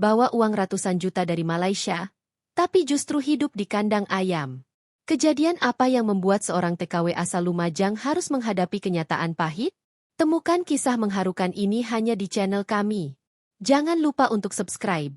bawa uang ratusan juta dari Malaysia, tapi justru hidup di kandang ayam. Kejadian apa yang membuat seorang TKW asal Lumajang harus menghadapi kenyataan pahit? Temukan kisah mengharukan ini hanya di channel kami. Jangan lupa untuk subscribe,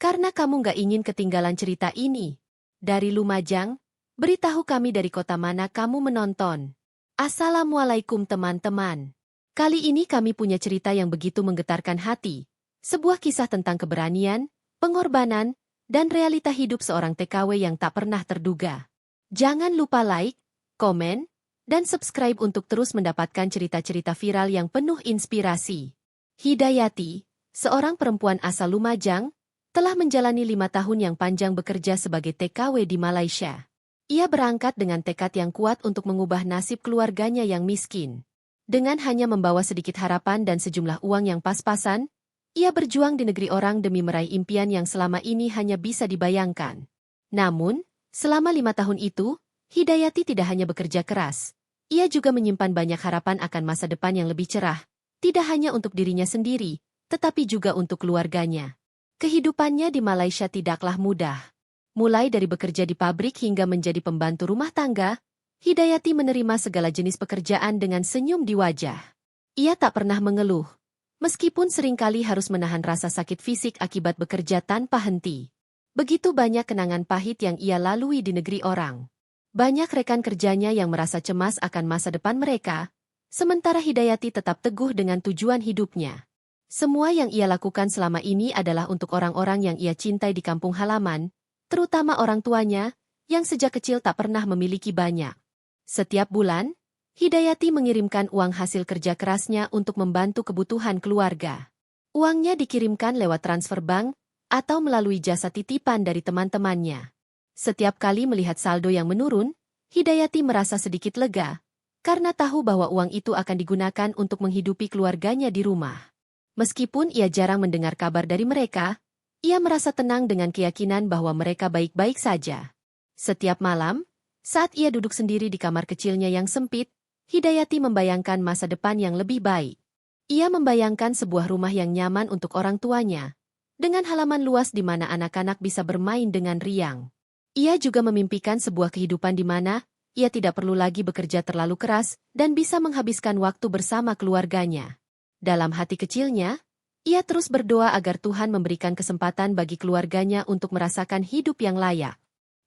karena kamu nggak ingin ketinggalan cerita ini. Dari Lumajang, beritahu kami dari kota mana kamu menonton. Assalamualaikum teman-teman. Kali ini kami punya cerita yang begitu menggetarkan hati. Sebuah kisah tentang keberanian, pengorbanan, dan realita hidup seorang TKW yang tak pernah terduga. Jangan lupa like, komen, dan subscribe untuk terus mendapatkan cerita-cerita viral yang penuh inspirasi. Hidayati, seorang perempuan asal Lumajang, telah menjalani 5 tahun yang panjang bekerja sebagai TKW di Malaysia. Ia berangkat dengan tekad yang kuat untuk mengubah nasib keluarganya yang miskin. Dengan hanya membawa sedikit harapan dan sejumlah uang yang pas-pasan, ia berjuang di negeri orang demi meraih impian yang selama ini hanya bisa dibayangkan. Namun, selama 5 tahun itu, Hidayati tidak hanya bekerja keras. Ia juga menyimpan banyak harapan akan masa depan yang lebih cerah, tidak hanya untuk dirinya sendiri, tetapi juga untuk keluarganya. Kehidupannya di Malaysia tidaklah mudah. Mulai dari bekerja di pabrik hingga menjadi pembantu rumah tangga, Hidayati menerima segala jenis pekerjaan dengan senyum di wajah. Ia tak pernah mengeluh, meskipun seringkali harus menahan rasa sakit fisik akibat bekerja tanpa henti. Begitu banyak kenangan pahit yang ia lalui di negeri orang. Banyak rekan kerjanya yang merasa cemas akan masa depan mereka, sementara Hidayati tetap teguh dengan tujuan hidupnya. Semua yang ia lakukan selama ini adalah untuk orang-orang yang ia cintai di kampung halaman, terutama orang tuanya, yang sejak kecil tak pernah memiliki banyak. Setiap bulan, Hidayati mengirimkan uang hasil kerja kerasnya untuk membantu kebutuhan keluarga. Uangnya dikirimkan lewat transfer bank atau melalui jasa titipan dari teman-temannya. Setiap kali melihat saldo yang menurun, Hidayati merasa sedikit lega, karena tahu bahwa uang itu akan digunakan untuk menghidupi keluarganya di rumah. Meskipun ia jarang mendengar kabar dari mereka, ia merasa tenang dengan keyakinan bahwa mereka baik-baik saja. Setiap malam, saat ia duduk sendiri di kamar kecilnya yang sempit, Hidayati membayangkan masa depan yang lebih baik. Ia membayangkan sebuah rumah yang nyaman untuk orang tuanya, dengan halaman luas di mana anak-anak bisa bermain dengan riang. Ia juga memimpikan sebuah kehidupan di mana ia tidak perlu lagi bekerja terlalu keras dan bisa menghabiskan waktu bersama keluarganya. Dalam hati kecilnya, ia terus berdoa agar Tuhan memberikan kesempatan bagi keluarganya untuk merasakan hidup yang layak.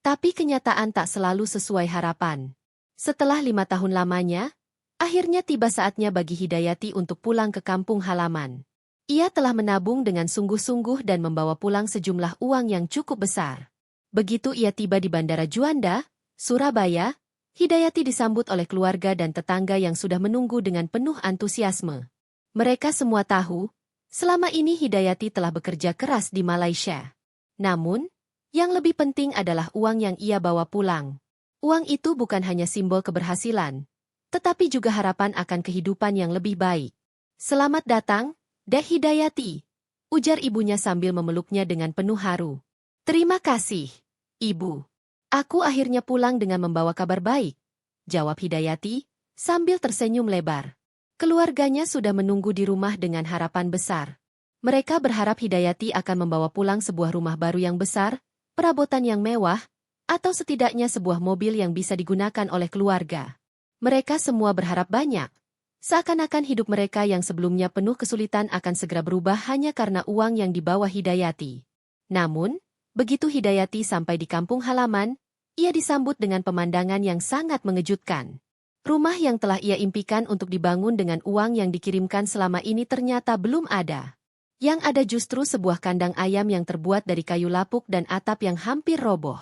Tapi kenyataan tak selalu sesuai harapan. Setelah 5 tahun lamanya, akhirnya tiba saatnya bagi Hidayati untuk pulang ke kampung halaman. Ia telah menabung dengan sungguh-sungguh dan membawa pulang sejumlah uang yang cukup besar. Begitu ia tiba di Bandara Juanda, Surabaya, Hidayati disambut oleh keluarga dan tetangga yang sudah menunggu dengan penuh antusiasme. Mereka semua tahu, selama ini Hidayati telah bekerja keras di Malaysia. Namun, yang lebih penting adalah uang yang ia bawa pulang. Uang itu bukan hanya simbol keberhasilan, tetapi juga harapan akan kehidupan yang lebih baik. Selamat datang, Dek Hidayati, ujar ibunya sambil memeluknya dengan penuh haru. Terima kasih, Ibu. Aku akhirnya pulang dengan membawa kabar baik, jawab Hidayati, sambil tersenyum lebar. Keluarganya sudah menunggu di rumah dengan harapan besar. Mereka berharap Hidayati akan membawa pulang sebuah rumah baru yang besar, perabotan yang mewah, atau setidaknya sebuah mobil yang bisa digunakan oleh keluarga. Mereka semua berharap banyak. Seakan-akan hidup mereka yang sebelumnya penuh kesulitan akan segera berubah hanya karena uang yang dibawa Hidayati. Namun, begitu Hidayati sampai di kampung halaman, ia disambut dengan pemandangan yang sangat mengejutkan. Rumah yang telah ia impikan untuk dibangun dengan uang yang dikirimkan selama ini ternyata belum ada. Yang ada justru sebuah kandang ayam yang terbuat dari kayu lapuk dan atap yang hampir roboh.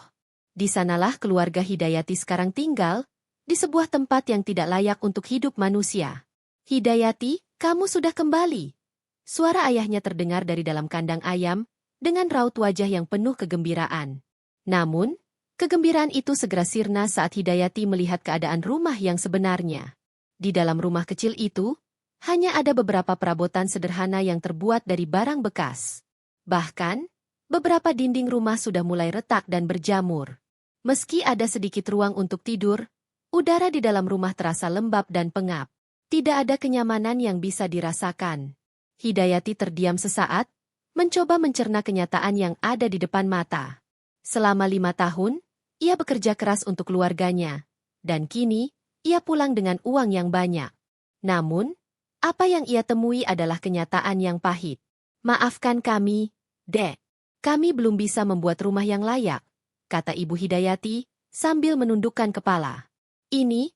Di sanalah keluarga Hidayati sekarang tinggal, di sebuah tempat yang tidak layak untuk hidup manusia. Hidayati, kamu sudah kembali. Suara ayahnya terdengar dari dalam kandang ayam, dengan raut wajah yang penuh kegembiraan. Namun, kegembiraan itu segera sirna saat Hidayati melihat keadaan rumah yang sebenarnya. Di dalam rumah kecil itu, hanya ada beberapa perabotan sederhana yang terbuat dari barang bekas. Bahkan, beberapa dinding rumah sudah mulai retak dan berjamur. Meski ada sedikit ruang untuk tidur, udara di dalam rumah terasa lembab dan pengap. Tidak ada kenyamanan yang bisa dirasakan. Hidayati terdiam sesaat, mencoba mencerna kenyataan yang ada di depan mata. Selama 5 tahun, ia bekerja keras untuk keluarganya, dan kini, ia pulang dengan uang yang banyak. Namun, apa yang ia temui adalah kenyataan yang pahit. Maafkan kami, Dek. Kami belum bisa membuat rumah yang layak, kata Ibu Hidayati, sambil menundukkan kepala. Ini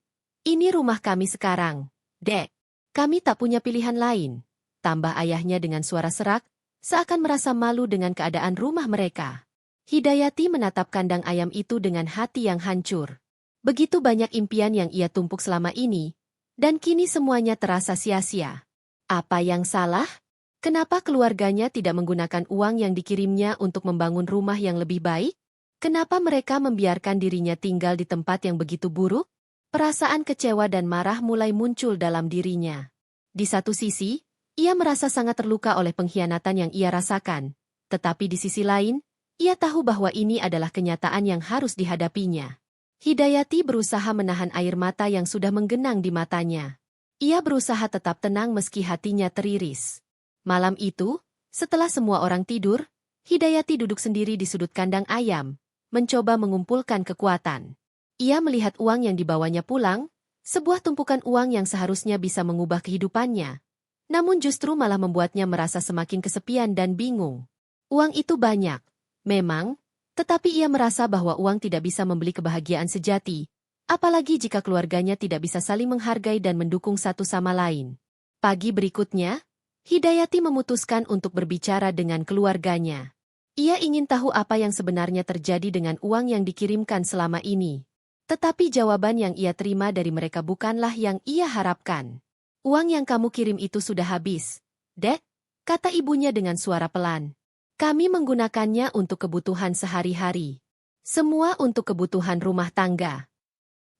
rumah kami sekarang, Dek. Kami tak punya pilihan lain, tambah ayahnya dengan suara serak, seakan merasa malu dengan keadaan rumah mereka. Hidayati menatap kandang ayam itu dengan hati yang hancur. Begitu banyak impian yang ia tumpuk selama ini, dan kini semuanya terasa sia-sia. Apa yang salah? Kenapa keluarganya tidak menggunakan uang yang dikirimnya untuk membangun rumah yang lebih baik? Kenapa mereka membiarkan dirinya tinggal di tempat yang begitu buruk? Perasaan kecewa dan marah mulai muncul dalam dirinya. Di satu sisi, ia merasa sangat terluka oleh pengkhianatan yang ia rasakan. Tetapi di sisi lain, ia tahu bahwa ini adalah kenyataan yang harus dihadapinya. Hidayati berusaha menahan air mata yang sudah menggenang di matanya. Ia berusaha tetap tenang meski hatinya teriris. Malam itu, setelah semua orang tidur, Hidayati duduk sendiri di sudut kandang ayam, mencoba mengumpulkan kekuatan. Ia melihat uang yang dibawanya pulang, sebuah tumpukan uang yang seharusnya bisa mengubah kehidupannya. Namun justru malah membuatnya merasa semakin kesepian dan bingung. Uang itu banyak, memang, tetapi ia merasa bahwa uang tidak bisa membeli kebahagiaan sejati, apalagi jika keluarganya tidak bisa saling menghargai dan mendukung satu sama lain. Pagi berikutnya, Hidayati memutuskan untuk berbicara dengan keluarganya. Ia ingin tahu apa yang sebenarnya terjadi dengan uang yang dikirimkan selama ini. Tetapi jawaban yang ia terima dari mereka bukanlah yang ia harapkan. Uang yang kamu kirim itu sudah habis, Dek, kata ibunya dengan suara pelan. Kami menggunakannya untuk kebutuhan sehari-hari. Semua untuk kebutuhan rumah tangga.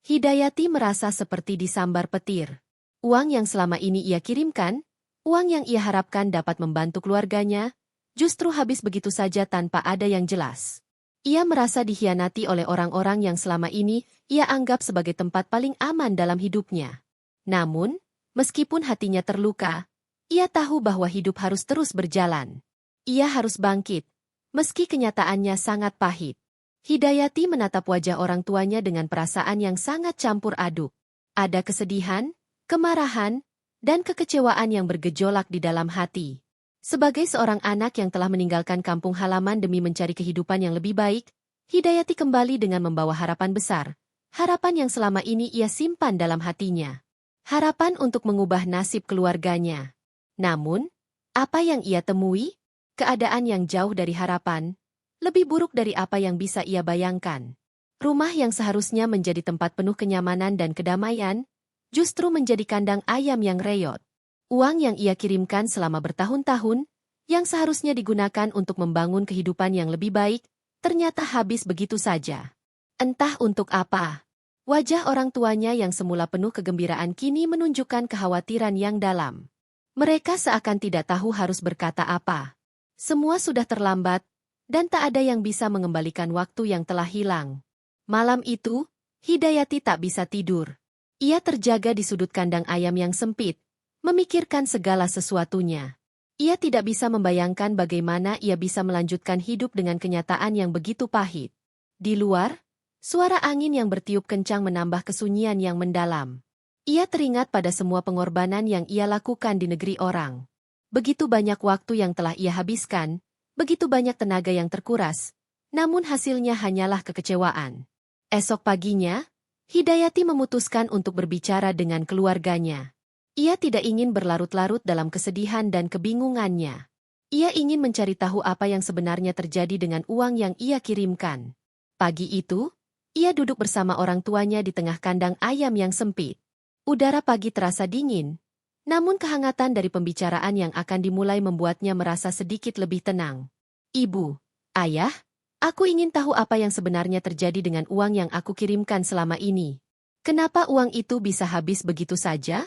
Hidayati merasa seperti disambar petir. Uang yang selama ini ia kirimkan, uang yang ia harapkan dapat membantu keluarganya, justru habis begitu saja tanpa ada yang jelas. Ia merasa dikhianati oleh orang-orang yang selama ini ia anggap sebagai tempat paling aman dalam hidupnya. Namun, meskipun hatinya terluka, ia tahu bahwa hidup harus terus berjalan. Ia harus bangkit, meski kenyataannya sangat pahit. Hidayati menatap wajah orang tuanya dengan perasaan yang sangat campur aduk. Ada kesedihan, kemarahan, dan kekecewaan yang bergejolak di dalam hati. Sebagai seorang anak yang telah meninggalkan kampung halaman demi mencari kehidupan yang lebih baik, Hidayati kembali dengan membawa harapan besar. Harapan yang selama ini ia simpan dalam hatinya. Harapan untuk mengubah nasib keluarganya. Namun, apa yang ia temui? Keadaan yang jauh dari harapan, lebih buruk dari apa yang bisa ia bayangkan. Rumah yang seharusnya menjadi tempat penuh kenyamanan dan kedamaian, justru menjadi kandang ayam yang reyot. Uang yang ia kirimkan selama bertahun-tahun, yang seharusnya digunakan untuk membangun kehidupan yang lebih baik, ternyata habis begitu saja. Entah untuk apa. Wajah orang tuanya yang semula penuh kegembiraan kini menunjukkan kekhawatiran yang dalam. Mereka seakan tidak tahu harus berkata apa. Semua sudah terlambat, dan tak ada yang bisa mengembalikan waktu yang telah hilang. Malam itu, Hidayati tak bisa tidur. Ia terjaga di sudut kandang ayam yang sempit, memikirkan segala sesuatunya. Ia tidak bisa membayangkan bagaimana ia bisa melanjutkan hidup dengan kenyataan yang begitu pahit. Di luar, suara angin yang bertiup kencang menambah kesunyian yang mendalam. Ia teringat pada semua pengorbanan yang ia lakukan di negeri orang. Begitu banyak waktu yang telah ia habiskan, begitu banyak tenaga yang terkuras, namun hasilnya hanyalah kekecewaan. Esok paginya, Hidayati memutuskan untuk berbicara dengan keluarganya. Ia tidak ingin berlarut-larut dalam kesedihan dan kebingungannya. Ia ingin mencari tahu apa yang sebenarnya terjadi dengan uang yang ia kirimkan. Pagi itu, ia duduk bersama orang tuanya di tengah kandang ayam yang sempit. Udara pagi terasa dingin, namun kehangatan dari pembicaraan yang akan dimulai membuatnya merasa sedikit lebih tenang. Ibu, Ayah, aku ingin tahu apa yang sebenarnya terjadi dengan uang yang aku kirimkan selama ini. Kenapa uang itu bisa habis begitu saja?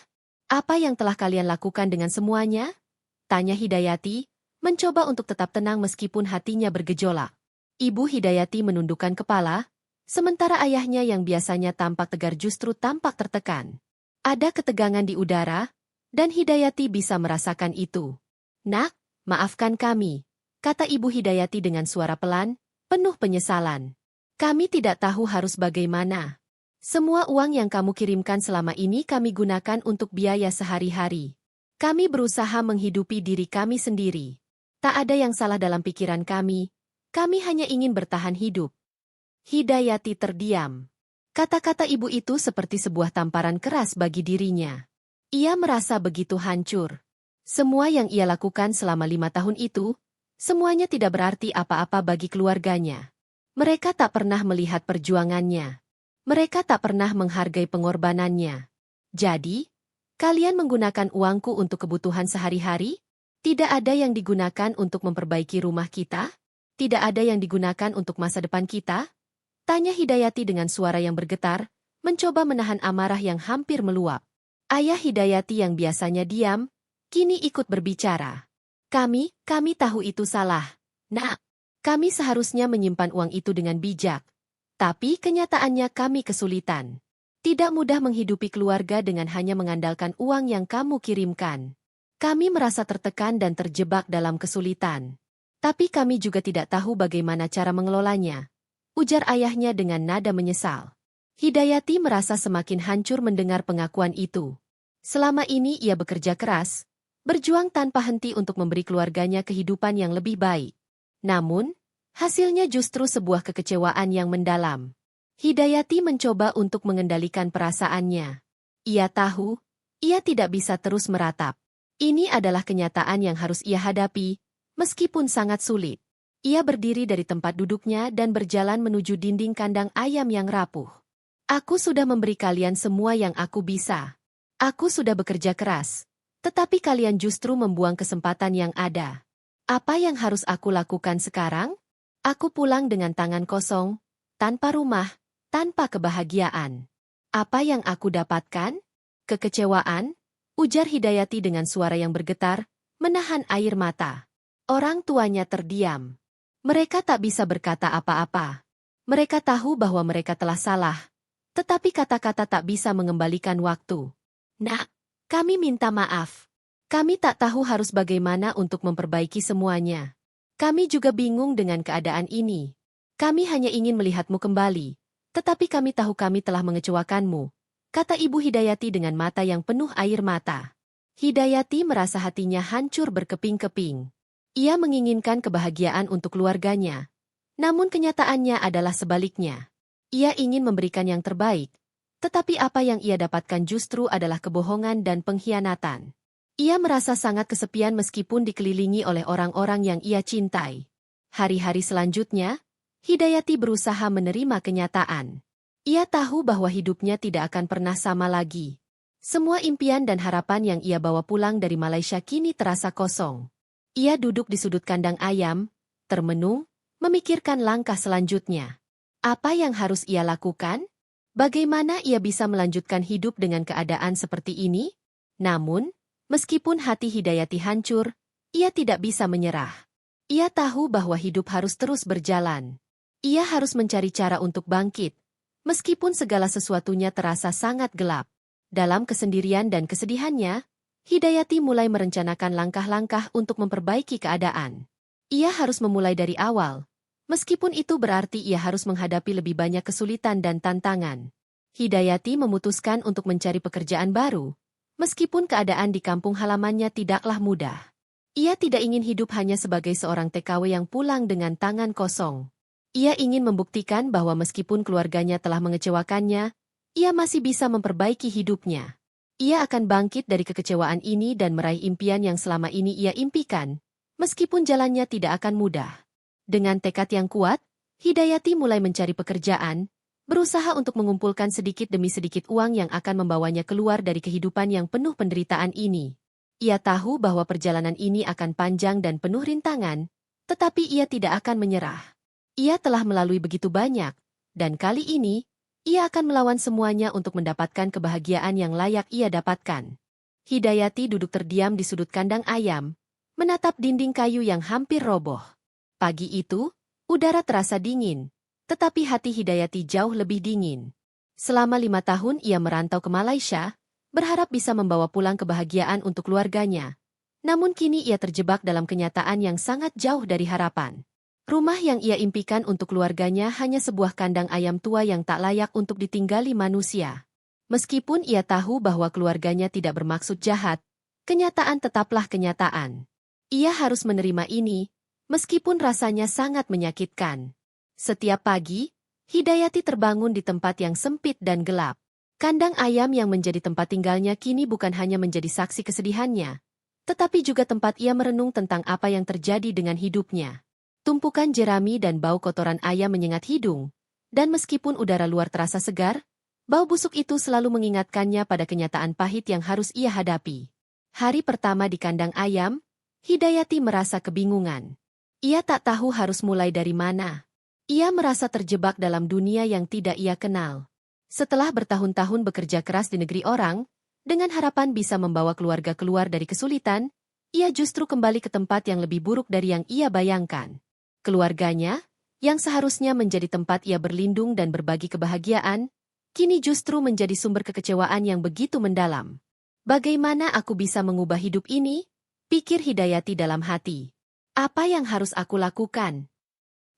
Apa yang telah kalian lakukan dengan semuanya? Tanya Hidayati, mencoba untuk tetap tenang meskipun hatinya bergejolak. Ibu Hidayati menundukkan kepala, sementara ayahnya yang biasanya tampak tegar justru tampak tertekan. Ada ketegangan di udara, dan Hidayati bisa merasakan itu. Nak, maafkan kami. kata Ibu Hidayati dengan suara pelan, penuh penyesalan. Kami tidak tahu harus bagaimana. Semua uang yang kamu kirimkan selama ini kami gunakan untuk biaya sehari-hari. Kami berusaha menghidupi diri kami sendiri. Tak ada yang salah dalam pikiran kami hanya ingin bertahan hidup. Hidayati terdiam. Kata-kata ibu itu seperti sebuah tamparan keras bagi dirinya. Ia merasa begitu hancur. Semua yang ia lakukan selama 5 tahun itu, semuanya tidak berarti apa-apa bagi keluarganya. Mereka tak pernah melihat perjuangannya. Mereka tak pernah menghargai pengorbanannya. Jadi, kalian menggunakan uangku untuk kebutuhan sehari-hari? Tidak ada yang digunakan untuk memperbaiki rumah kita? Tidak ada yang digunakan untuk masa depan kita? Tanya Hidayati dengan suara yang bergetar, mencoba menahan amarah yang hampir meluap. Ayah Hidayati yang biasanya diam, kini ikut berbicara. Kami tahu itu salah. Nak, kami seharusnya menyimpan uang itu dengan bijak. Tapi kenyataannya kami kesulitan. Tidak mudah menghidupi keluarga dengan hanya mengandalkan uang yang kamu kirimkan. Kami merasa tertekan dan terjebak dalam kesulitan. Tapi kami juga tidak tahu bagaimana cara mengelolanya. Ujar ayahnya dengan nada menyesal. Hidayati merasa semakin hancur mendengar pengakuan itu. Selama ini ia bekerja keras, berjuang tanpa henti untuk memberi keluarganya kehidupan yang lebih baik. Namun, hasilnya justru sebuah kekecewaan yang mendalam. Hidayati mencoba untuk mengendalikan perasaannya. Ia tahu, ia tidak bisa terus meratap. Ini adalah kenyataan yang harus ia hadapi, meskipun sangat sulit. Ia berdiri dari tempat duduknya dan berjalan menuju dinding kandang ayam yang rapuh. Aku sudah memberi kalian semua yang aku bisa. Aku sudah bekerja keras. Tetapi kalian justru membuang kesempatan yang ada. Apa yang harus aku lakukan sekarang? Aku pulang dengan tangan kosong, tanpa rumah, tanpa kebahagiaan. Apa yang aku dapatkan? Kekecewaan? Ujar Hidayati dengan suara yang bergetar, menahan air mata. Orang tuanya terdiam. Mereka tak bisa berkata apa-apa. Mereka tahu bahwa mereka telah salah, tetapi kata-kata tak bisa mengembalikan waktu. Nak, kami minta maaf. Kami tak tahu harus bagaimana untuk memperbaiki semuanya. Kami juga bingung dengan keadaan ini. Kami hanya ingin melihatmu kembali, tetapi kami tahu kami telah mengecewakanmu, kata Ibu Hidayati dengan mata yang penuh air mata. Hidayati merasa hatinya hancur berkeping-keping. Ia menginginkan kebahagiaan untuk keluarganya. Namun kenyataannya adalah sebaliknya. Ia ingin memberikan yang terbaik, tetapi apa yang ia dapatkan justru adalah kebohongan dan pengkhianatan. Ia merasa sangat kesepian meskipun dikelilingi oleh orang-orang yang ia cintai. Hari-hari selanjutnya, Hidayati berusaha menerima kenyataan. Ia tahu bahwa hidupnya tidak akan pernah sama lagi. Semua impian dan harapan yang ia bawa pulang dari Malaysia kini terasa kosong. Ia duduk di sudut kandang ayam, termenung, memikirkan langkah selanjutnya. Apa yang harus ia lakukan? Bagaimana ia bisa melanjutkan hidup dengan keadaan seperti ini? Namun, meskipun hati Hidayati hancur, ia tidak bisa menyerah. Ia tahu bahwa hidup harus terus berjalan. Ia harus mencari cara untuk bangkit, meskipun segala sesuatunya terasa sangat gelap. Dalam kesendirian dan kesedihannya, Hidayati mulai merencanakan langkah-langkah untuk memperbaiki keadaan. Ia harus memulai dari awal, meskipun itu berarti ia harus menghadapi lebih banyak kesulitan dan tantangan. Hidayati memutuskan untuk mencari pekerjaan baru, meskipun keadaan di kampung halamannya tidaklah mudah. Ia tidak ingin hidup hanya sebagai seorang TKW yang pulang dengan tangan kosong. Ia ingin membuktikan bahwa meskipun keluarganya telah mengecewakannya, ia masih bisa memperbaiki hidupnya. Ia akan bangkit dari kekecewaan ini dan meraih impian yang selama ini ia impikan, meskipun jalannya tidak akan mudah. Dengan tekad yang kuat, Hidayati mulai mencari pekerjaan, berusaha untuk mengumpulkan sedikit demi sedikit uang yang akan membawanya keluar dari kehidupan yang penuh penderitaan ini. Ia tahu bahwa perjalanan ini akan panjang dan penuh rintangan, tetapi ia tidak akan menyerah. Ia telah melalui begitu banyak, dan kali ini, ia akan melawan semuanya untuk mendapatkan kebahagiaan yang layak ia dapatkan. Hidayati duduk terdiam di sudut kandang ayam, menatap dinding kayu yang hampir roboh. Pagi itu, udara terasa dingin, tetapi hati Hidayati jauh lebih dingin. Selama 5 tahun ia merantau ke Malaysia, berharap bisa membawa pulang kebahagiaan untuk keluarganya. Namun kini ia terjebak dalam kenyataan yang sangat jauh dari harapan. Rumah yang ia impikan untuk keluarganya hanya sebuah kandang ayam tua yang tak layak untuk ditinggali manusia. Meskipun ia tahu bahwa keluarganya tidak bermaksud jahat, kenyataan tetaplah kenyataan. Ia harus menerima ini, meskipun rasanya sangat menyakitkan. Setiap pagi, Hidayati terbangun di tempat yang sempit dan gelap. Kandang ayam yang menjadi tempat tinggalnya kini bukan hanya menjadi saksi kesedihannya, tetapi juga tempat ia merenung tentang apa yang terjadi dengan hidupnya. Tumpukan jerami dan bau kotoran ayam menyengat hidung, dan meskipun udara luar terasa segar, bau busuk itu selalu mengingatkannya pada kenyataan pahit yang harus ia hadapi. Hari pertama di kandang ayam, Hidayati merasa kebingungan. Ia tak tahu harus mulai dari mana. Ia merasa terjebak dalam dunia yang tidak ia kenal. Setelah bertahun-tahun bekerja keras di negeri orang, dengan harapan bisa membawa keluarga keluar dari kesulitan, ia justru kembali ke tempat yang lebih buruk dari yang ia bayangkan. Keluarganya, yang seharusnya menjadi tempat ia berlindung dan berbagi kebahagiaan, kini justru menjadi sumber kekecewaan yang begitu mendalam. Bagaimana aku bisa mengubah hidup ini? Pikir Hidayati dalam hati. Apa yang harus aku lakukan?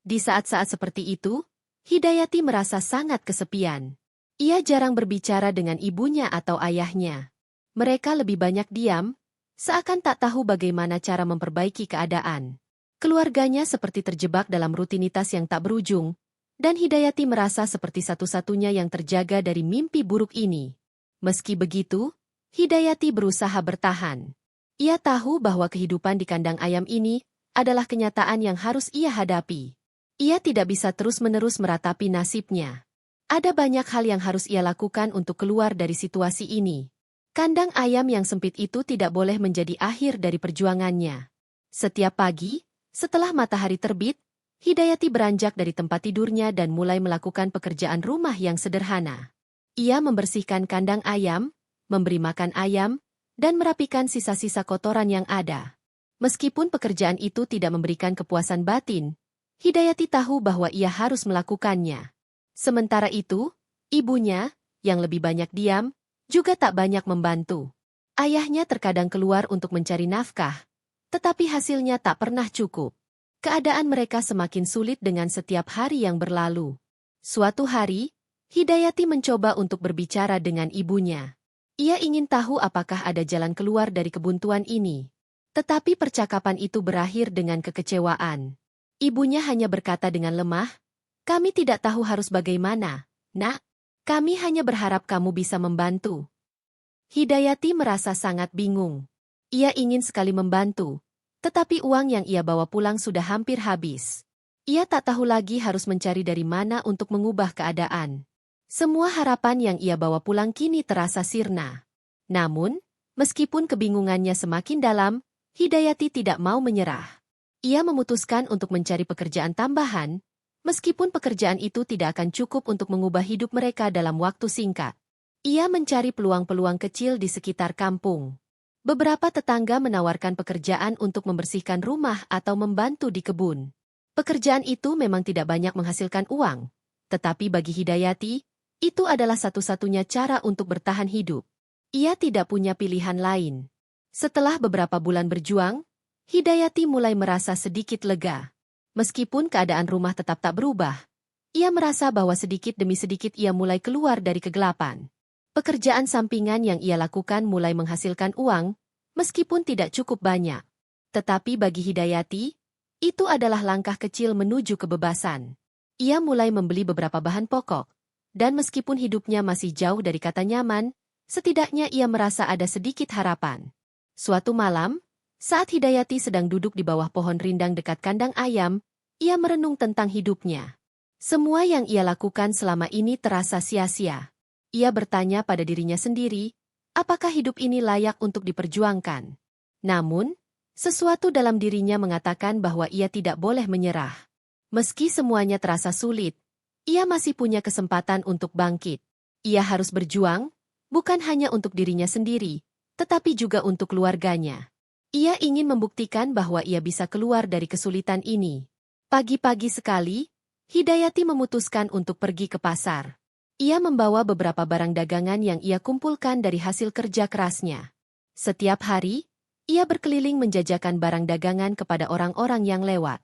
Di saat-saat seperti itu, Hidayati merasa sangat kesepian. Ia jarang berbicara dengan ibunya atau ayahnya. Mereka lebih banyak diam, seakan tak tahu bagaimana cara memperbaiki keadaan. Keluarganya seperti terjebak dalam rutinitas yang tak berujung, dan Hidayati merasa seperti satu-satunya yang terjaga dari mimpi buruk ini. Meski begitu, Hidayati berusaha bertahan. Ia tahu bahwa kehidupan di kandang ayam ini adalah kenyataan yang harus ia hadapi. Ia tidak bisa terus-menerus meratapi nasibnya. Ada banyak hal yang harus ia lakukan untuk keluar dari situasi ini. Kandang ayam yang sempit itu tidak boleh menjadi akhir dari perjuangannya. Setiap pagi, setelah matahari terbit, Hidayati beranjak dari tempat tidurnya dan mulai melakukan pekerjaan rumah yang sederhana. Ia membersihkan kandang ayam, memberi makan ayam, dan merapikan sisa-sisa kotoran yang ada. Meskipun pekerjaan itu tidak memberikan kepuasan batin, Hidayati tahu bahwa ia harus melakukannya. Sementara itu, ibunya, yang lebih banyak diam, juga tak banyak membantu. Ayahnya terkadang keluar untuk mencari nafkah, tetapi hasilnya tak pernah cukup. Keadaan mereka semakin sulit dengan setiap hari yang berlalu. Suatu hari, Hidayati mencoba untuk berbicara dengan ibunya. Ia ingin tahu apakah ada jalan keluar dari kebuntuan ini. Tetapi percakapan itu berakhir dengan kekecewaan. Ibunya hanya berkata dengan lemah, "Kami tidak tahu harus bagaimana, Nak. Kami hanya berharap kamu bisa membantu." Hidayati merasa sangat bingung. Ia ingin sekali membantu, tetapi uang yang ia bawa pulang sudah hampir habis. Ia tak tahu lagi harus mencari dari mana untuk mengubah keadaan. Semua harapan yang ia bawa pulang kini terasa sirna. Namun, meskipun kebingungannya semakin dalam, Hidayati tidak mau menyerah. Ia memutuskan untuk mencari pekerjaan tambahan, meskipun pekerjaan itu tidak akan cukup untuk mengubah hidup mereka dalam waktu singkat. Ia mencari peluang-peluang kecil di sekitar kampung. Beberapa tetangga menawarkan pekerjaan untuk membersihkan rumah atau membantu di kebun. Pekerjaan itu memang tidak banyak menghasilkan uang, tetapi bagi Hidayati, itu adalah satu-satunya cara untuk bertahan hidup. Ia tidak punya pilihan lain. Setelah beberapa bulan berjuang, Hidayati mulai merasa sedikit lega. Meskipun keadaan rumah tetap tak berubah, ia merasa bahwa sedikit demi sedikit ia mulai keluar dari kegelapan. Pekerjaan sampingan yang ia lakukan mulai menghasilkan uang, meskipun tidak cukup banyak. Tetapi bagi Hidayati, itu adalah langkah kecil menuju kebebasan. Ia mulai membeli beberapa bahan pokok, dan meskipun hidupnya masih jauh dari kata nyaman, setidaknya ia merasa ada sedikit harapan. Suatu malam, saat Hidayati sedang duduk di bawah pohon rindang dekat kandang ayam, ia merenung tentang hidupnya. Semua yang ia lakukan selama ini terasa sia-sia. Ia bertanya pada dirinya sendiri, apakah hidup ini layak untuk diperjuangkan? Namun, sesuatu dalam dirinya mengatakan bahwa ia tidak boleh menyerah. Meski semuanya terasa sulit, ia masih punya kesempatan untuk bangkit. Ia harus berjuang, bukan hanya untuk dirinya sendiri, tetapi juga untuk keluarganya. Ia ingin membuktikan bahwa ia bisa keluar dari kesulitan ini. Pagi-pagi sekali, Hidayati memutuskan untuk pergi ke pasar. Ia membawa beberapa barang dagangan yang ia kumpulkan dari hasil kerja kerasnya. Setiap hari, Ia berkeliling menjajakan barang dagangan kepada orang-orang yang lewat.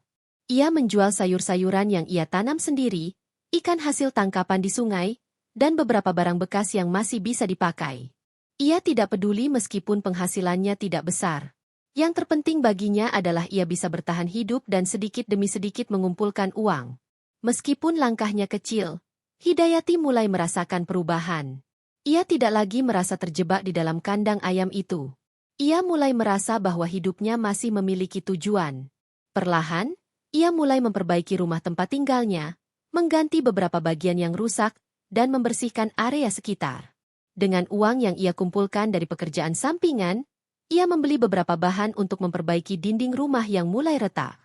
Ia menjual sayur-sayuran yang ia tanam sendiri, ikan hasil tangkapan di sungai, dan beberapa barang bekas yang masih bisa dipakai. Ia tidak peduli meskipun penghasilannya tidak besar. Yang terpenting baginya adalah ia bisa bertahan hidup dan sedikit demi sedikit mengumpulkan uang. Meskipun langkahnya kecil, Hidayati mulai merasakan perubahan. Ia tidak lagi merasa terjebak di dalam kandang ayam itu. Ia mulai merasa bahwa hidupnya masih memiliki tujuan. Perlahan, ia mulai memperbaiki rumah tempat tinggalnya, mengganti beberapa bagian yang rusak, dan membersihkan area sekitar. Dengan uang yang ia kumpulkan dari pekerjaan sampingan, ia membeli beberapa bahan untuk memperbaiki dinding rumah yang mulai retak.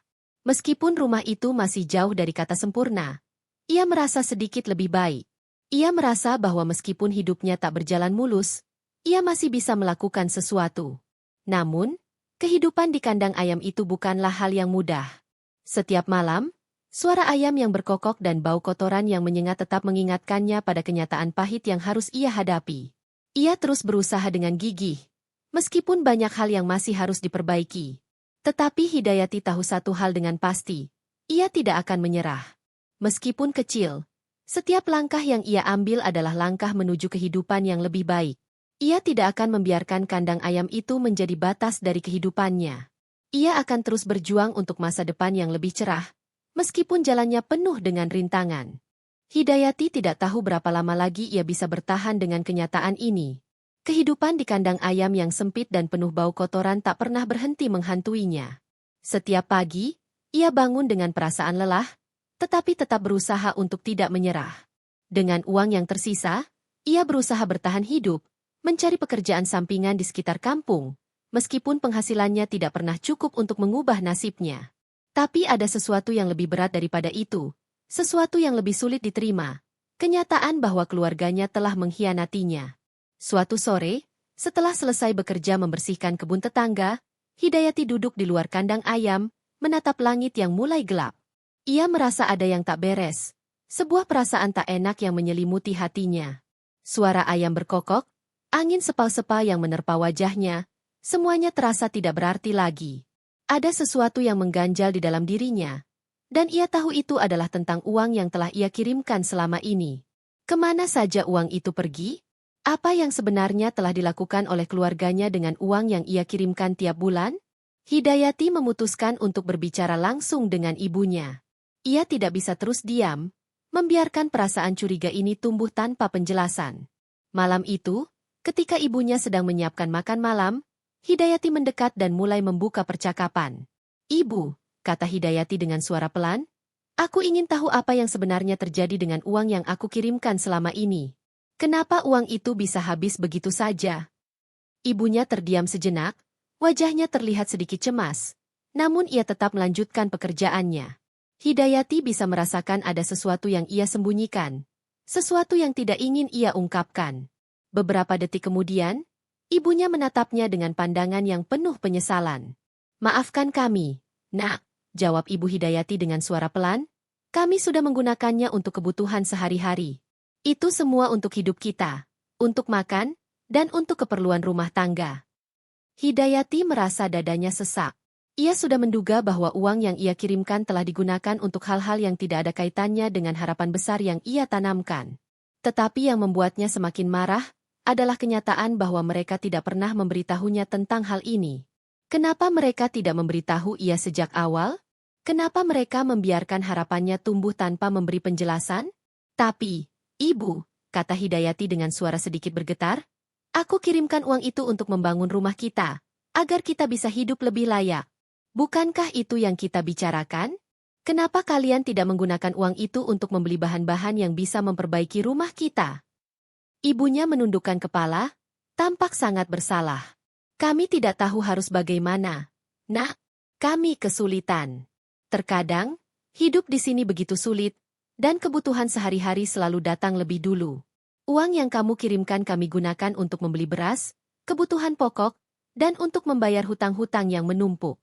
Meskipun rumah itu masih jauh dari kata sempurna, ia merasa sedikit lebih baik. Ia merasa bahwa meskipun hidupnya tak berjalan mulus, ia masih bisa melakukan sesuatu. Namun, kehidupan di kandang ayam itu bukanlah hal yang mudah. Setiap malam, suara ayam yang berkokok dan bau kotoran yang menyengat tetap mengingatkannya pada kenyataan pahit yang harus ia hadapi. Ia terus berusaha dengan gigih, meskipun banyak hal yang masih harus diperbaiki. Tetapi Hidayati tahu satu hal dengan pasti, ia tidak akan menyerah. Meskipun kecil, setiap langkah yang ia ambil adalah langkah menuju kehidupan yang lebih baik. Ia tidak akan membiarkan kandang ayam itu menjadi batas dari kehidupannya. Ia akan terus berjuang untuk masa depan yang lebih cerah, meskipun jalannya penuh dengan rintangan. Hidayati tidak tahu berapa lama lagi ia bisa bertahan dengan kenyataan ini. Kehidupan di kandang ayam yang sempit dan penuh bau kotoran tak pernah berhenti menghantuinya. Setiap pagi, ia bangun dengan perasaan lelah, tetapi tetap berusaha untuk tidak menyerah. Dengan uang yang tersisa, ia berusaha bertahan hidup, mencari pekerjaan sampingan di sekitar kampung, meskipun penghasilannya tidak pernah cukup untuk mengubah nasibnya. Tapi ada sesuatu yang lebih berat daripada itu, sesuatu yang lebih sulit diterima, kenyataan bahwa keluarganya telah mengkhianatinya. Suatu sore, setelah selesai bekerja membersihkan kebun tetangga, Hidayati duduk di luar kandang ayam, menatap langit yang mulai gelap. Ia merasa ada yang tak beres, sebuah perasaan tak enak yang menyelimuti hatinya. Suara ayam berkokok, angin sepal-sepal yang menerpa wajahnya, semuanya terasa tidak berarti lagi. Ada sesuatu yang mengganjal di dalam dirinya, dan ia tahu itu adalah tentang uang yang telah ia kirimkan selama ini. Kemana saja uang itu pergi? Apa yang sebenarnya telah dilakukan oleh keluarganya dengan uang yang ia kirimkan tiap bulan? Hidayati memutuskan untuk berbicara langsung dengan ibunya. Ia tidak bisa terus diam, membiarkan perasaan curiga ini tumbuh tanpa penjelasan. Malam itu, ketika ibunya sedang menyiapkan makan malam, Hidayati mendekat dan mulai membuka percakapan. "Ibu," kata Hidayati dengan suara pelan, "aku ingin tahu apa yang sebenarnya terjadi dengan uang yang aku kirimkan selama ini. Kenapa uang itu bisa habis begitu saja?" Ibunya terdiam sejenak, wajahnya terlihat sedikit cemas, namun ia tetap melanjutkan pekerjaannya. Hidayati bisa merasakan ada sesuatu yang ia sembunyikan, sesuatu yang tidak ingin ia ungkapkan. Beberapa detik kemudian, ibunya menatapnya dengan pandangan yang penuh penyesalan. "Maafkan kami, Nak," jawab Ibu Hidayati dengan suara pelan. "Kami sudah menggunakannya untuk kebutuhan sehari-hari. Itu semua untuk hidup kita, untuk makan, dan untuk keperluan rumah tangga." Hidayati merasa dadanya sesak. Ia sudah menduga bahwa uang yang ia kirimkan telah digunakan untuk hal-hal yang tidak ada kaitannya dengan harapan besar yang ia tanamkan. Tetapi yang membuatnya semakin marah adalah kenyataan bahwa mereka tidak pernah memberitahunya tentang hal ini. Kenapa mereka tidak memberitahu ia sejak awal? Kenapa mereka membiarkan harapannya tumbuh tanpa memberi penjelasan? "Tapi, Ibu," kata Hidayati dengan suara sedikit bergetar, "aku kirimkan uang itu untuk membangun rumah kita, agar kita bisa hidup lebih layak. Bukankah itu yang kita bicarakan? Kenapa kalian tidak menggunakan uang itu untuk membeli bahan-bahan yang bisa memperbaiki rumah kita?" Ibunya menundukkan kepala, tampak sangat bersalah. "Kami tidak tahu harus bagaimana, Nak. Kami kesulitan. Terkadang, hidup di sini begitu sulit, dan kebutuhan sehari-hari selalu datang lebih dulu. Uang yang kamu kirimkan kami gunakan untuk membeli beras, kebutuhan pokok, dan untuk membayar hutang-hutang yang menumpuk."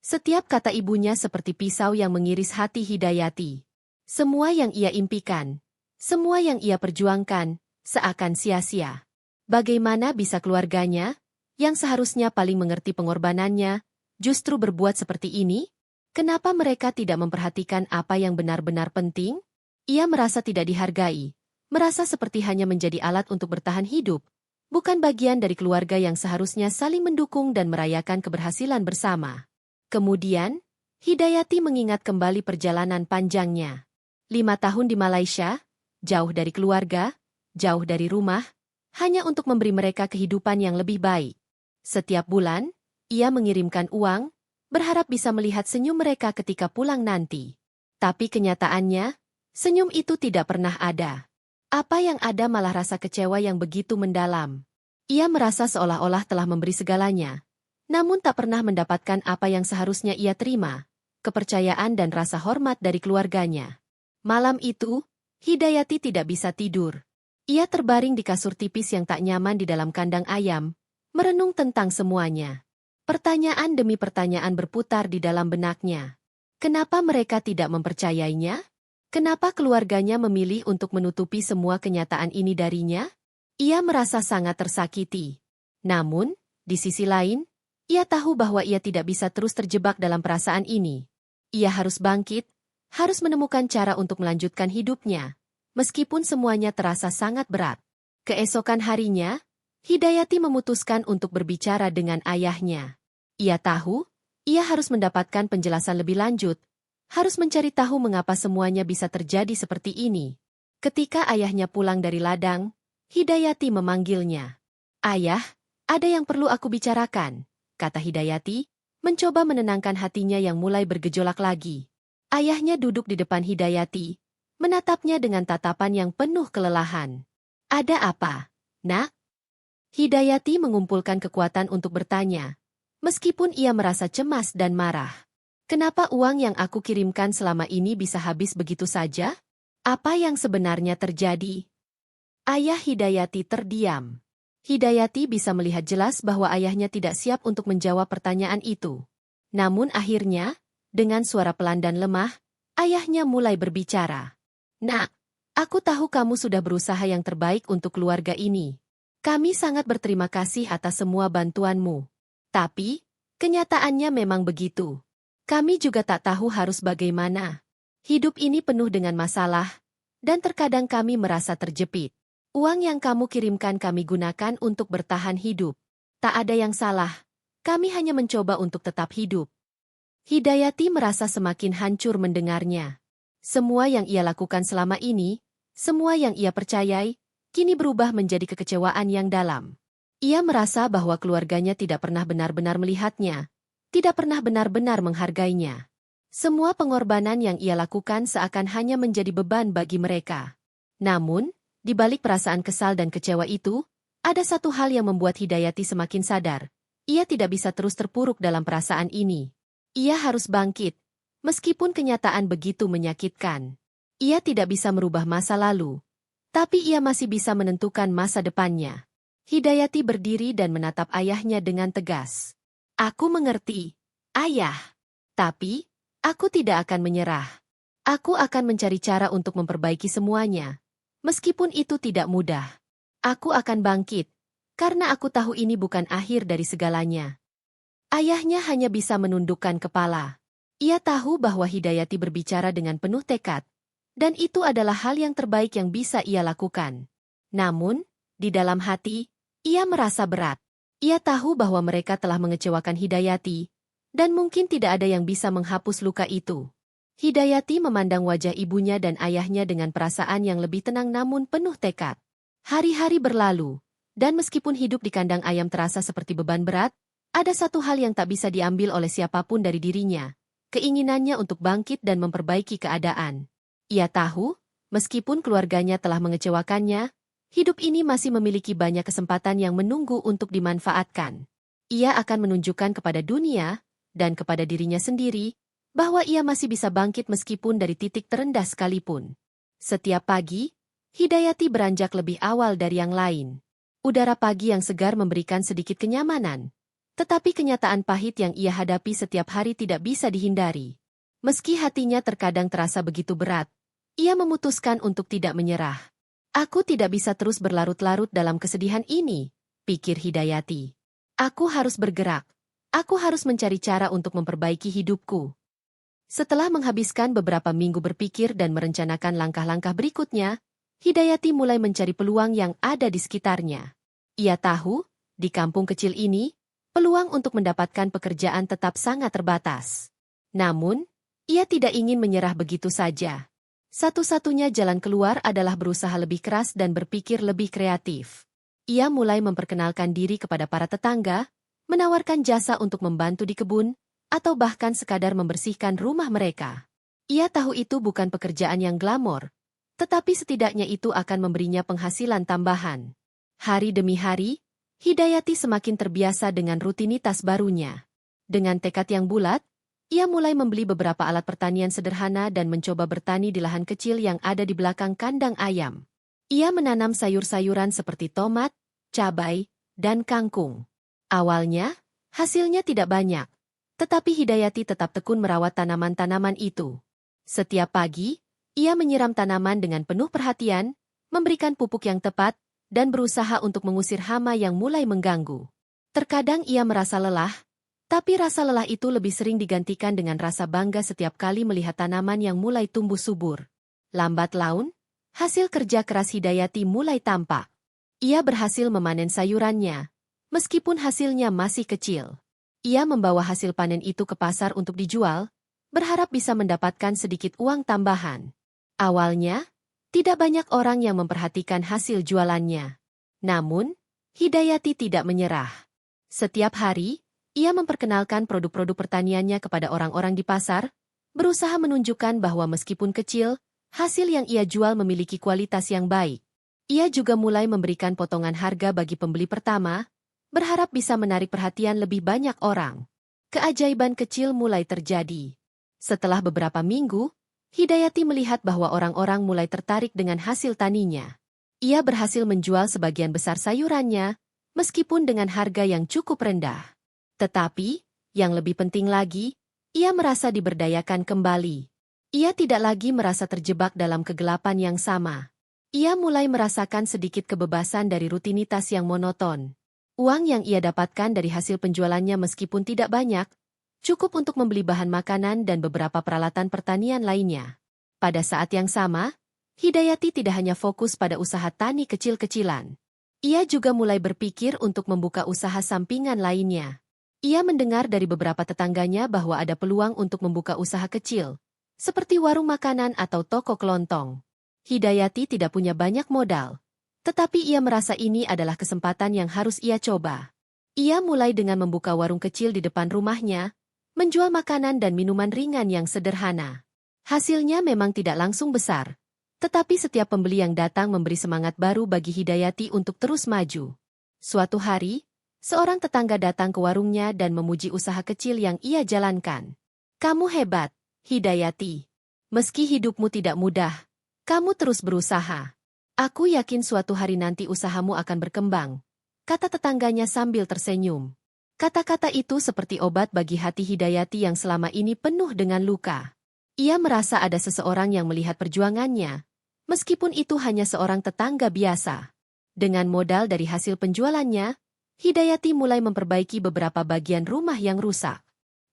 Setiap kata ibunya seperti pisau yang mengiris hati Hidayati. Semua yang ia impikan, semua yang ia perjuangkan, seakan sia-sia. Bagaimana bisa keluarganya, yang seharusnya paling mengerti pengorbanannya, justru berbuat seperti ini? Kenapa mereka tidak memperhatikan apa yang benar-benar penting? Ia merasa tidak dihargai, merasa seperti hanya menjadi alat untuk bertahan hidup, bukan bagian dari keluarga yang seharusnya saling mendukung dan merayakan keberhasilan bersama. Kemudian, Hidayati mengingat kembali perjalanan panjangnya. 5 tahun di Malaysia, jauh dari keluarga, jauh dari rumah, hanya untuk memberi mereka kehidupan yang lebih baik. Setiap bulan, ia mengirimkan uang, berharap bisa melihat senyum mereka ketika pulang nanti. Tapi kenyataannya, senyum itu tidak pernah ada. Apa yang ada malah rasa kecewa yang begitu mendalam. Ia merasa seolah-olah telah memberi segalanya, namun tak pernah mendapatkan apa yang seharusnya ia terima, kepercayaan dan rasa hormat dari keluarganya. Malam itu, Hidayati tidak bisa tidur. Ia terbaring di kasur tipis yang tak nyaman di dalam kandang ayam, merenung tentang semuanya. Pertanyaan demi pertanyaan berputar di dalam benaknya. Kenapa mereka tidak mempercayainya? Kenapa keluarganya memilih untuk menutupi semua kenyataan ini darinya? Ia merasa sangat tersakiti. Namun, di sisi lain, ia tahu bahwa ia tidak bisa terus terjebak dalam perasaan ini. Ia harus bangkit, harus menemukan cara untuk melanjutkan hidupnya, meskipun semuanya terasa sangat berat. Keesokan harinya, Hidayati memutuskan untuk berbicara dengan ayahnya. Ia tahu, ia harus mendapatkan penjelasan lebih lanjut, harus mencari tahu mengapa semuanya bisa terjadi seperti ini. Ketika ayahnya pulang dari ladang, Hidayati memanggilnya. "Ayah, ada yang perlu aku bicarakan," kata Hidayati, mencoba menenangkan hatinya yang mulai bergejolak lagi. Ayahnya duduk di depan Hidayati, menatapnya dengan tatapan yang penuh kelelahan. "Ada apa, Nak?" Hidayati mengumpulkan kekuatan untuk bertanya, meskipun ia merasa cemas dan marah. "Kenapa uang yang aku kirimkan selama ini bisa habis begitu saja? Apa yang sebenarnya terjadi?" Ayah Hidayati terdiam. Hidayati bisa melihat jelas bahwa ayahnya tidak siap untuk menjawab pertanyaan itu. Namun akhirnya, dengan suara pelan dan lemah, ayahnya mulai berbicara. "Nak, aku tahu kamu sudah berusaha yang terbaik untuk keluarga ini. Kami sangat berterima kasih atas semua bantuanmu. Tapi, kenyataannya memang begitu. Kami juga tak tahu harus bagaimana. Hidup ini penuh dengan masalah, dan terkadang kami merasa terjepit. Uang yang kamu kirimkan kami gunakan untuk bertahan hidup. Tak ada yang salah, kami hanya mencoba untuk tetap hidup." Hidayati merasa semakin hancur mendengarnya. Semua yang ia lakukan selama ini, semua yang ia percayai, kini berubah menjadi kekecewaan yang dalam. Ia merasa bahwa keluarganya tidak pernah benar-benar melihatnya, tidak pernah benar-benar menghargainya. Semua pengorbanan yang ia lakukan seakan hanya menjadi beban bagi mereka. Namun, di balik perasaan kesal dan kecewa itu, ada satu hal yang membuat Hidayati semakin sadar. Ia tidak bisa terus terpuruk dalam perasaan ini. Ia harus bangkit, meskipun kenyataan begitu menyakitkan. Ia tidak bisa merubah masa lalu, tapi ia masih bisa menentukan masa depannya. Hidayati berdiri dan menatap ayahnya dengan tegas. "Aku mengerti, Ayah. Tapi, aku tidak akan menyerah. Aku akan mencari cara untuk memperbaiki semuanya. Meskipun itu tidak mudah, aku akan bangkit, karena aku tahu ini bukan akhir dari segalanya." Ayahnya hanya bisa menundukkan kepala. Ia tahu bahwa Hidayati berbicara dengan penuh tekad, dan itu adalah hal yang terbaik yang bisa ia lakukan. Namun, di dalam hati, ia merasa berat. Ia tahu bahwa mereka telah mengecewakan Hidayati, dan mungkin tidak ada yang bisa menghapus luka itu. Hidayati memandang wajah ibunya dan ayahnya dengan perasaan yang lebih tenang namun penuh tekad. Hari-hari berlalu, dan meskipun hidup di kandang ayam terasa seperti beban berat, ada satu hal yang tak bisa diambil oleh siapapun dari dirinya, keinginannya untuk bangkit dan memperbaiki keadaan. Ia tahu, meskipun keluarganya telah mengecewakannya, hidup ini masih memiliki banyak kesempatan yang menunggu untuk dimanfaatkan. Ia akan menunjukkan kepada dunia, dan kepada dirinya sendiri, bahwa ia masih bisa bangkit meskipun dari titik terendah sekalipun. Setiap pagi, Hidayati beranjak lebih awal dari yang lain. Udara pagi yang segar memberikan sedikit kenyamanan. Tetapi kenyataan pahit yang ia hadapi setiap hari tidak bisa dihindari. Meski hatinya terkadang terasa begitu berat, ia memutuskan untuk tidak menyerah. "Aku tidak bisa terus berlarut-larut dalam kesedihan ini," pikir Hidayati. Aku harus bergerak. Aku harus mencari cara untuk memperbaiki hidupku. Setelah menghabiskan beberapa minggu berpikir dan merencanakan langkah-langkah berikutnya, Hidayati mulai mencari peluang yang ada di sekitarnya. Ia tahu, di kampung kecil ini, peluang untuk mendapatkan pekerjaan tetap sangat terbatas. Namun, ia tidak ingin menyerah begitu saja. Satu-satunya jalan keluar adalah berusaha lebih keras dan berpikir lebih kreatif. Ia mulai memperkenalkan diri kepada para tetangga, menawarkan jasa untuk membantu di kebun, atau bahkan sekadar membersihkan rumah mereka. Ia tahu itu bukan pekerjaan yang glamor, tetapi setidaknya itu akan memberinya penghasilan tambahan. Hari demi hari, Hidayati semakin terbiasa dengan rutinitas barunya. Dengan tekad yang bulat, ia mulai membeli beberapa alat pertanian sederhana dan mencoba bertani di lahan kecil yang ada di belakang kandang ayam. Ia menanam sayur-sayuran seperti tomat, cabai, dan kangkung. Awalnya, hasilnya tidak banyak, tetapi Hidayati tetap tekun merawat tanaman-tanaman itu. Setiap pagi, ia menyiram tanaman dengan penuh perhatian, memberikan pupuk yang tepat, dan berusaha untuk mengusir hama yang mulai mengganggu. Terkadang ia merasa lelah, tapi rasa lelah itu lebih sering digantikan dengan rasa bangga setiap kali melihat tanaman yang mulai tumbuh subur. Lambat laun, hasil kerja keras Hidayati mulai tampak. Ia berhasil memanen sayurannya, meskipun hasilnya masih kecil. Ia membawa hasil panen itu ke pasar untuk dijual, berharap bisa mendapatkan sedikit uang tambahan. Awalnya, tidak banyak orang yang memperhatikan hasil jualannya. Namun, Hidayati tidak menyerah. Setiap hari, ia memperkenalkan produk-produk pertaniannya kepada orang-orang di pasar, berusaha menunjukkan bahwa meskipun kecil, hasil yang ia jual memiliki kualitas yang baik. Ia juga mulai memberikan potongan harga bagi pembeli pertama, berharap bisa menarik perhatian lebih banyak orang. Keajaiban kecil mulai terjadi. Setelah beberapa minggu, Hidayati melihat bahwa orang-orang mulai tertarik dengan hasil taninya. Ia berhasil menjual sebagian besar sayurannya, meskipun dengan harga yang cukup rendah. Tetapi, yang lebih penting lagi, ia merasa diberdayakan kembali. Ia tidak lagi merasa terjebak dalam kegelapan yang sama. Ia mulai merasakan sedikit kebebasan dari rutinitas yang monoton. Uang yang ia dapatkan dari hasil penjualannya meskipun tidak banyak, cukup untuk membeli bahan makanan dan beberapa peralatan pertanian lainnya. Pada saat yang sama, Hidayati tidak hanya fokus pada usaha tani kecil-kecilan. Ia juga mulai berpikir untuk membuka usaha sampingan lainnya. Ia mendengar dari beberapa tetangganya bahwa ada peluang untuk membuka usaha kecil, seperti warung makanan atau toko kelontong. Hidayati tidak punya banyak modal, tetapi ia merasa ini adalah kesempatan yang harus ia coba. Ia mulai dengan membuka warung kecil di depan rumahnya, menjual makanan dan minuman ringan yang sederhana. Hasilnya memang tidak langsung besar, tetapi setiap pembeli yang datang memberi semangat baru bagi Hidayati untuk terus maju. Suatu hari, seorang tetangga datang ke warungnya dan memuji usaha kecil yang ia jalankan. "Kamu hebat, Hidayati. Meski hidupmu tidak mudah, kamu terus berusaha. Aku yakin suatu hari nanti usahamu akan berkembang," kata tetangganya sambil tersenyum. Kata-kata itu seperti obat bagi hati Hidayati yang selama ini penuh dengan luka. Ia merasa ada seseorang yang melihat perjuangannya, meskipun itu hanya seorang tetangga biasa. Dengan modal dari hasil penjualannya, Hidayati mulai memperbaiki beberapa bagian rumah yang rusak.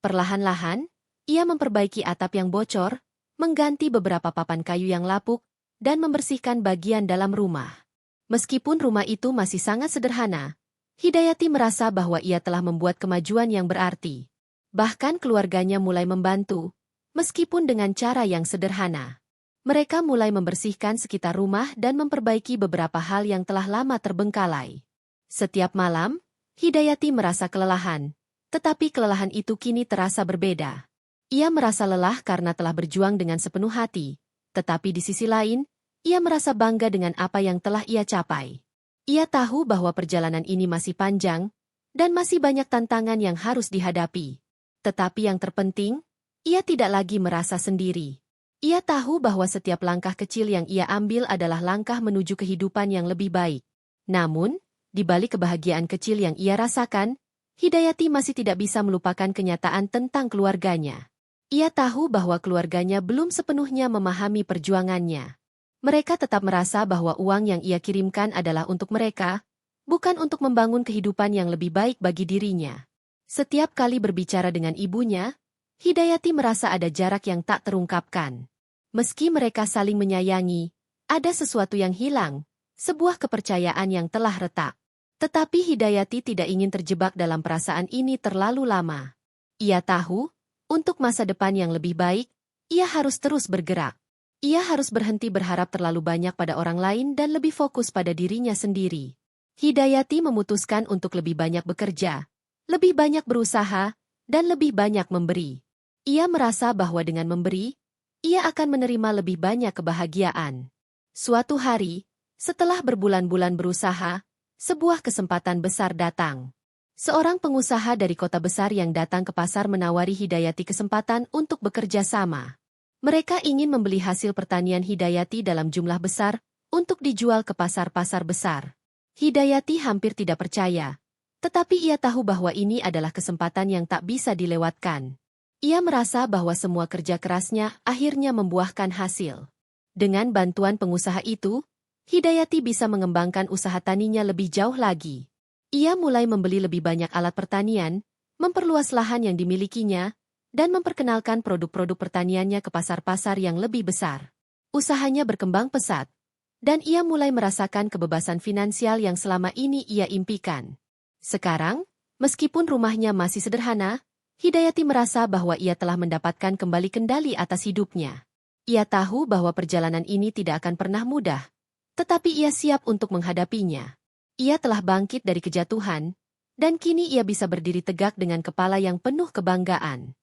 Perlahan-lahan, ia memperbaiki atap yang bocor, mengganti beberapa papan kayu yang lapuk, dan membersihkan bagian dalam rumah. Meskipun rumah itu masih sangat sederhana, Hidayati merasa bahwa ia telah membuat kemajuan yang berarti. Bahkan keluarganya mulai membantu, meskipun dengan cara yang sederhana. Mereka mulai membersihkan sekitar rumah dan memperbaiki beberapa hal yang telah lama terbengkalai. Setiap malam, Hidayati merasa kelelahan, tetapi kelelahan itu kini terasa berbeda. Ia merasa lelah karena telah berjuang dengan sepenuh hati, tetapi di sisi lain, ia merasa bangga dengan apa yang telah ia capai. Ia tahu bahwa perjalanan ini masih panjang, dan masih banyak tantangan yang harus dihadapi. Tetapi yang terpenting, ia tidak lagi merasa sendiri. Ia tahu bahwa setiap langkah kecil yang ia ambil adalah langkah menuju kehidupan yang lebih baik. Namun, di balik kebahagiaan kecil yang ia rasakan, Hidayati masih tidak bisa melupakan kenyataan tentang keluarganya. Ia tahu bahwa keluarganya belum sepenuhnya memahami perjuangannya. Mereka tetap merasa bahwa uang yang ia kirimkan adalah untuk mereka, bukan untuk membangun kehidupan yang lebih baik bagi dirinya. Setiap kali berbicara dengan ibunya, Hidayati merasa ada jarak yang tak terungkapkan. Meski mereka saling menyayangi, ada sesuatu yang hilang, sebuah kepercayaan yang telah retak. Tetapi Hidayati tidak ingin terjebak dalam perasaan ini terlalu lama. Ia tahu, untuk masa depan yang lebih baik, ia harus terus bergerak. Ia harus berhenti berharap terlalu banyak pada orang lain dan lebih fokus pada dirinya sendiri. Hidayati memutuskan untuk lebih banyak bekerja, lebih banyak berusaha, dan lebih banyak memberi. Ia merasa bahwa dengan memberi, ia akan menerima lebih banyak kebahagiaan. Suatu hari, setelah berbulan-bulan berusaha, sebuah kesempatan besar datang. Seorang pengusaha dari kota besar yang datang ke pasar menawari Hidayati kesempatan untuk bekerja sama. Mereka ingin membeli hasil pertanian Hidayati dalam jumlah besar untuk dijual ke pasar-pasar besar. Hidayati hampir tidak percaya, tetapi ia tahu bahwa ini adalah kesempatan yang tak bisa dilewatkan. Ia merasa bahwa semua kerja kerasnya akhirnya membuahkan hasil. Dengan bantuan pengusaha itu, Hidayati bisa mengembangkan usaha taninya lebih jauh lagi. Ia mulai membeli lebih banyak alat pertanian, memperluas lahan yang dimilikinya, dan memperkenalkan produk-produk pertaniannya ke pasar-pasar yang lebih besar. Usahanya berkembang pesat, dan ia mulai merasakan kebebasan finansial yang selama ini ia impikan. Sekarang, meskipun rumahnya masih sederhana, Hidayati merasa bahwa ia telah mendapatkan kembali kendali atas hidupnya. Ia tahu bahwa perjalanan ini tidak akan pernah mudah, tetapi ia siap untuk menghadapinya. Ia telah bangkit dari kejatuhan, dan kini ia bisa berdiri tegak dengan kepala yang penuh kebanggaan.